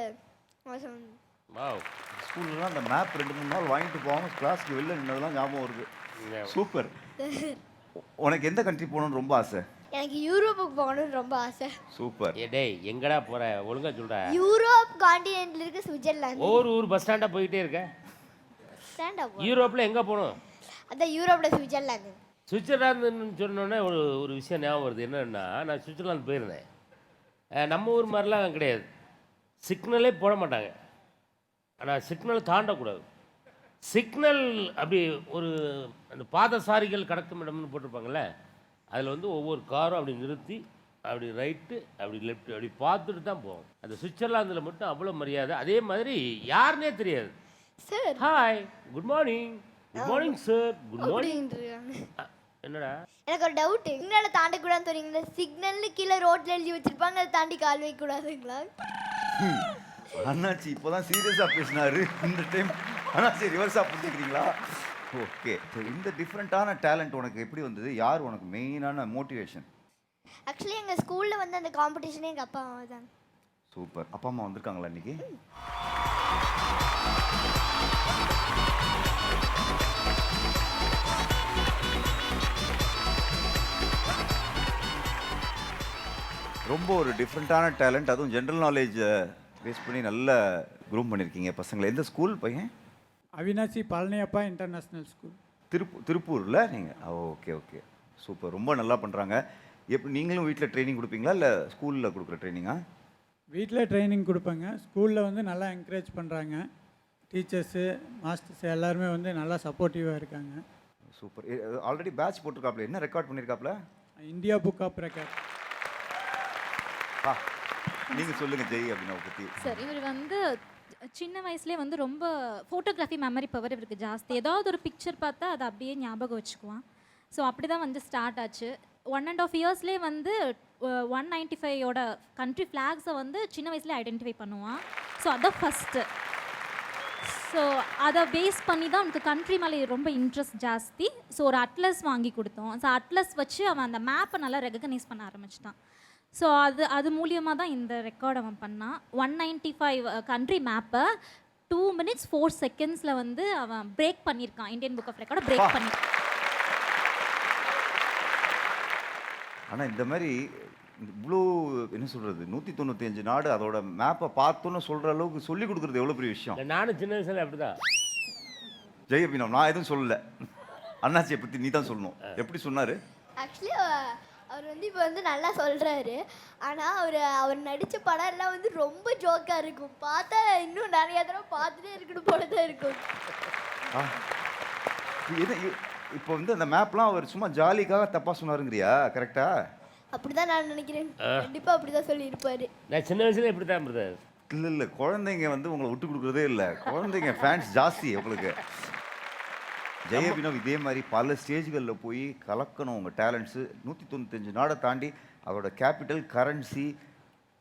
ஸ்கூல்லாம் அந்த மேப் 2-3 நாள் வாங்கிட்டு போகாமல் கிளாஸ்க்கு வெளில நின்னதெல்லாம் ஞாபகம் வருது. சூப்பர். உனக்கு எந்த கண்ட்ரி போகணும்னு ரொம்ப ஆசை? எனக்கு யூரோப்புக்கு போகணும்னு ரொம்ப ஆசை. சூப்பர். டேய் எங்கடா போற, ஒழுங்கா சொல்ற. யூரோப் கான்டினென்ட்ல இருக்க சுவிட்சர்லாந்து. ஊர் பஸ் ஸ்டாண்டா போயிட்டே இருக்க. ஸ்டாண்டா யூரோப்ல எங்க போகணும்? அதான் யூரோப்ல சுவிட்சர்லாந்து. சுவிட்சர்லாந்துன்னு சொன்னோன்னே ஒரு விஷயம் ஞாபகம் வருது. என்னன்னா, நான் சுவிட்சர்லாந்து போயிருந்தேன். நம்ம ஊர் மாதிரிலாம் கிடையாது. சிக்னலே போட மாட்டாங்க. ஆனால் சிக்னல் தாண்டக்கூடாது. சிக்னல் அப்படி ஒரு அந்த பாதசாரிகள் கடக்கும் இடம்னு போட்டிருப்பாங்கள்ல, அதில் வந்து ஒவ்வொரு காரும் அப்படி நிறுத்தி அப்படி ரைட்டு அப்படி லெஃப்ட் அப்படி பார்த்துட்டு தான் போவோம். அந்த சுவிட்சர்லாந்தில் மட்டும் அவ்வளோ மரியாதை. அதே மாதிரி யாருன்னே தெரியாது. Sir hi, good morning, good morning sir, good morning. என்னடா எனக்கு ஒரு டவுட், சிக்னலை தாண்டக்கூடாதுன்னு சொன்னீங்க. சிக்னல்னு கீழே ரோட்ல எழுதி வச்சிருப்பாங்க, அதை தாண்டி கால் வைக்கக்கூடாதுங்களா? அண்ணாச்சி இப்போதான் சீரியஸாக பேசினாரு. இந்த டைம் அண்ணாச்சி ரிவர்ஸாக புரிஞ்சுக்கிறீங்களா? ஓகே. இந்த டிஃப்ரெண்ட்டான டேலண்ட் உனக்கு எப்படி வந்தது? யார் உனக்கு மெயினான மோட்டிவேஷன்? ஆக்சுவலி எங்கள் ஸ்கூலில் வந்து அந்த காம்படிஷனே எங்கள் அப்பா அம்மா தான். சூப்பர். அப்பா அம்மா வந்திருக்காங்களா இன்னைக்கு? ரொம்ப ஒரு டிஃப்ரெண்ட்டான டேலண்ட், அதுவும் ஜென்ரல் நாலேஜ் பேஸ் பண்ணி நல்ல க்ரூம் பண்ணியிருக்கீங்க பசங்களை. எந்த ஸ்கூல் பையன்? அவினாசி பழனியப்பா இன்டர்நேஷ்னல் ஸ்கூல், திருப்பூரில் நீங்கள்? Okay okay super. ரொம்ப நல்லா பண்ணுறாங்க. எப்படி நீங்களும் வீட்டில் ட்ரைனிங் கொடுப்பீங்களா இல்லை ஸ்கூலில் கொடுக்குற ட்ரைனிங்கா? வீட்டில் ட்ரைனிங் கொடுப்பேங்க. ஸ்கூலில் வந்து நல்லா என்கரேஜ் பண்ணுறாங்க. டீச்சர்ஸு மாஸ்டர்ஸ் எல்லாருமே வந்து நல்லா சப்போர்ட்டிவாக இருக்காங்க. சூப்பர். ஆல்ரெடி பேட்ச் போட்டிருக்காப்ல, என்ன ரெக்கார்ட் பண்ணியிருக்காப்ல? India book of record. நீங்கள் சொல்லுங்கள் ஜெய் அபினவ் பற்றி. சார் இவர் வந்து சின்ன வயசுலேயே வந்து ரொம்ப ஃபோட்டோகிராஃபி மெமரி பவர் இவருக்கு ஜாஸ்தி. ஏதாவது ஒரு பிக்சர் பார்த்தா அதை அப்படியே ஞாபகம் வச்சுக்குவான். ஸோ அப்படி தான் வந்து ஸ்டார்ட் ஆச்சு. 1.5 இயர்ஸ்லேயே வந்து 195ஓட கண்ட்ரி ஃப்ளாக்ஸை வந்து சின்ன வயசுலேயே ஐடென்டிஃபை பண்ணுவான். ஸோ அதான் ஃபஸ்ட்டு. ஸோ அதை பேஸ் பண்ணி தான் அவனுக்கு கண்ட்ரி மேலே ரொம்ப இன்ட்ரெஸ்ட் ஜாஸ்தி. ஸோ ஒரு அட்லஸ் வாங்கி கொடுத்தோம். ஸோ அட்லஸ் வச்சு அவன் அந்த மேப்பை நல்லா ரெகக்னைஸ் பண்ண ஆரம்பிச்சிட்டான். ஸோ அது மூலியமாக தான் இந்த ரெக்கார்ட் அவன் பண்ணான். 195 கண்ட்ரி மேப்பை 2 minutes 4 seconds வந்து அவன் பிரேக் பண்ணியிருக்கான். இந்தியன் புக் ஆஃப் ரெக்கார்டை பிரேக் பண்ணி. ஆனால் இந்த மாதிரி இவ்வளோ என்ன சொல்கிறது 195 நாடு அதோட மேப்பை பார்த்தோன்னு சொல்கிற அளவுக்கு சொல்லி கொடுக்குறது எவ்வளோ பெரிய விஷயம். நானும் சின்ன வயசுல அப்படிதான். ஜெய் அபினவ், நான் எதுவும் சொல்லலை. அண்ணாச்சியை பற்றி நீ தான் சொல்லணும். எப்படி சொன்னார்? ஆக்சுவலி அவர் வந்து இப்போ வந்து நல்லா சொல்கிறாரு. ஆனால் அவர் நடித்த படம் எல்லாம் வந்து ரொம்ப ஜோக்காக இருக்கும். பார்த்தா இன்னும் நிறைய தடவை பார்த்துட்டே இருக்கணும் போல தான் இருக்கும். இப்போ வந்து அந்த மேப்லாம் அவர் சும்மா ஜாலிக்காக தப்பாக சொன்னாருங்கிறியா? கரெக்டா? அப்படி தான் நான் நினைக்கிறேன். கண்டிப்பாக அப்படி தான் சொல்லியிருப்பாரு. நான் சின்ன வயசுல இப்படி தான் இருந்தேன். இல்லை குழந்தைங்க வந்து உங்களை விட்டு கொடுக்குறதே இல்லை. குழந்தைங்க ஃபேன்ஸ் ஜாஸ்தி உங்களுக்கு. ஜெய் அபினவ் இதே மாதிரி பல ஸ்டேஜ்களில் போய் கலக்கணும் உங்கள் டேலண்ட்ஸு. 195 நாடை தாண்டி அதோட கேபிட்டல் கரன்சி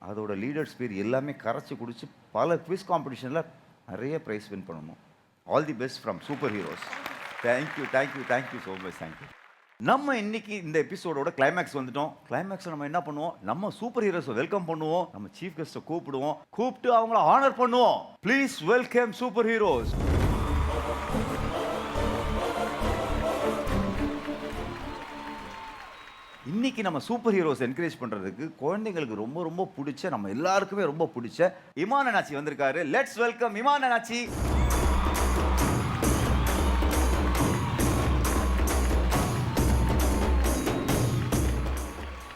அதோட லீடர்ஸ் பேர் எல்லாமே கரைச்சி குடிச்சு பல குவிஸ் காம்படிஷனில் நிறைய ப்ரைஸ் வின் பண்ணணும். All the best from super heroes. Thank you thank you thank you so much. Thank you. நம்ம இன்னைக்கு இந்த எபிசோடோட கிளைமேக்ஸ் வந்துட்டோம். கிளைமேக்ஸை நம்ம என்ன பண்ணுவோம்? நம்ம சூப்பர் ஹீரோஸை வெல்கம் பண்ணுவோம். நம்ம சீஃப் கெஸ்ட்டை கூப்பிட்டு அவங்கள ஆனர் பண்ணுவோம். Please welcome super heroes. இன்னைக்கு நம்ம சூப்பர் ஹீரோஸ் என்கரேஜ் பண்றதுக்கு குழந்தைங்களுக்கு ரொம்ப ரொம்ப பிடிச்ச, நம்ம எல்லாருக்குமே ரொம்ப பிடிச்ச இமான் அண்ணாச்சி வந்திருக்காரு. Let's welcome Imman Annachi.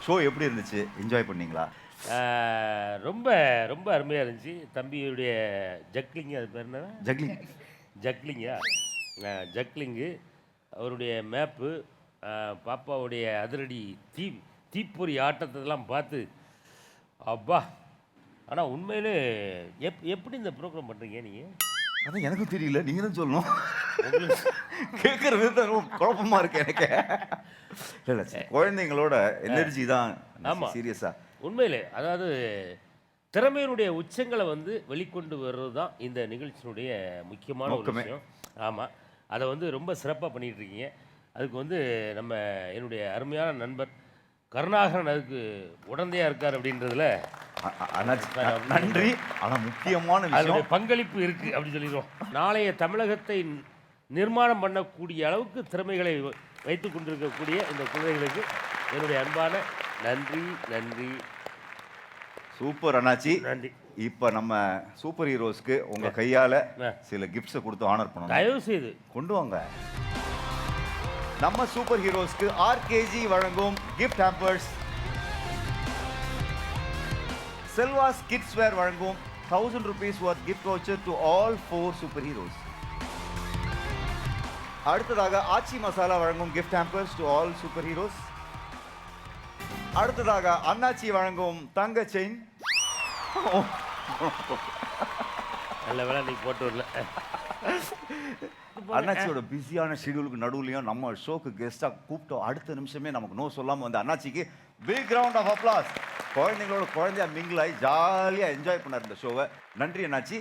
Show எப்படி இருந்துச்சு? என்ஜாய் பண்ணீங்களா? ரொம்ப ரொம்ப அருமையாக இருந்துச்சு. தம்பியுடைய ஜக்லிங்கு, அது பேர் என்ன? ஜக்லிங்கா? ஜக்லிங்கு, அவருடைய மேப்பு, பாப்பாவுடைய அதிரடி தீப்பொறி ஆட்டத்தெல்லாம் பார்த்து அப்பா. ஆனால் உண்மையிலே எப்படி இந்த ப்ரோக்ராம் பண்ணுறீங்க நீங்கள்? அதான் எனக்கும் தெரியல, நீங்கள் தான் சொல்லணும். கேட்குற விதம் குழப்பமாக இருக்கு எனக்கு. இல்லை குழந்தைங்களோட எனர்ஜி தான். ஆமாம், சீரியஸாக உண்மையிலே அதாவது திறமையினுடைய உச்சங்களை வந்து வெளிக்கொண்டு வர்றது தான் இந்த நிகழ்ச்சியினுடைய முக்கியமான ஒரு விஷயம். ஆமாம், அதை வந்து ரொம்ப சிறப்பாக பண்ணிகிட்ருக்கீங்க. அதுக்கு வந்து நம்ம என்னுடைய அருமையான நண்பர் கருணாகரன் அதுக்கு உடந்தையாக இருக்கார் அப்படின்றதுல நன்றி. ஆனால் முக்கியமான அதனுடைய பங்களிப்பு இருக்குது அப்படின்னு சொல்லிடுவோம். நாளைய தமிழகத்தை நிர்மாணம் பண்ணக்கூடிய அளவுக்கு திறமைகளை வைத்து கொண்டிருக்கக்கூடிய இந்த குழந்தைகளுக்கு என்னுடைய அன்பான நன்றி. நன்றி. சூப்பர் அண்ணாச்சி. நன்றி. இப்போ நம்ம சூப்பர் ஹீரோஸ்க்கு உங்கள் கையால் சில கிஃப்ட்ஸை கொடுத்து ஆனர் பண்ணணும். தயவு செய்து கொண்டு வாங்க. நம்ம சூப்பர் ஹீரோஸ்க்கு ஆர்கேஜி வழங்கும் கிஃப்ட் ஹேம்பர்ஸ், செல்வாஸ் கிட்ஸ் வேர் வழங்கும் 1000 rupees worth gift voucher to all 4 super heroes. அடுத்ததாக ஆச்சி மசாலா வழங்கும் gift hampers to all super heroes. அடுத்ததாக அண்ணாச்சி வழங்கும் தங்க செயின். நல்ல வேலை நீ போட்டு வரல. அண்ணாச்சியோட பிஸியான ஷெடியூலுக்கு நடுவுலையும் நம்ம ஷோக்கு கெஸ்ட்டாக கூப்பிட்டோம். அடுத்த நிமிஷமே நமக்கு நோ சொல்லாமல் வந்து அண்ணாச்சிக்கு பிக் ரவுண்ட் ஆஃப் அப்ளாஸ். குழந்தைங்களோட குழந்தையா மிங்கிள் ஆகி ஜாலியாக என்ஜாய் பண்ணார் இந்த ஷோவை. நன்றி அண்ணாச்சி.